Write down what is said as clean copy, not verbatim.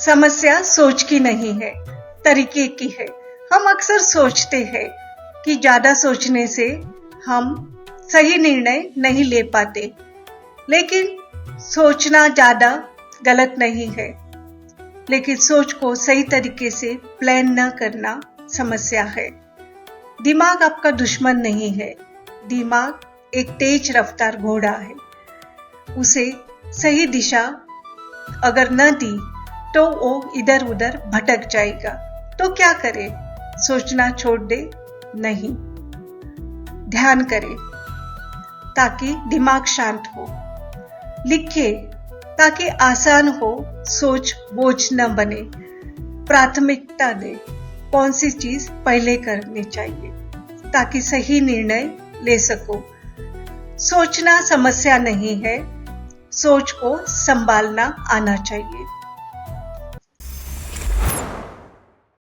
समस्या सोच की नहीं है, तरीके की है। हम अक्सर सोचते हैं कि ज्यादा सोचने से हम सही निर्णय नहीं ले पाते, लेकिन सोचना ज्यादा गलत नहीं है, लेकिन सोच को सही तरीके से प्लान न करना समस्या है। दिमाग आपका दुश्मन नहीं है। दिमाग एक तेज रफ्तार घोड़ा है। उसे सही दिशा अगर न दी तो वो इधर उधर भटक जाएगा। तो क्या करे? सोचना छोड़ दे? नहीं, ध्यान करे ताकि दिमाग शांत हो। लिखे ताकि आसान हो, सोच बोझ न बने। प्राथमिकता दे, कौन सी चीज पहले करनी चाहिए ताकि सही निर्णय ले सको। सोचना समस्या नहीं है, सोच को संभालना आना चाहिए।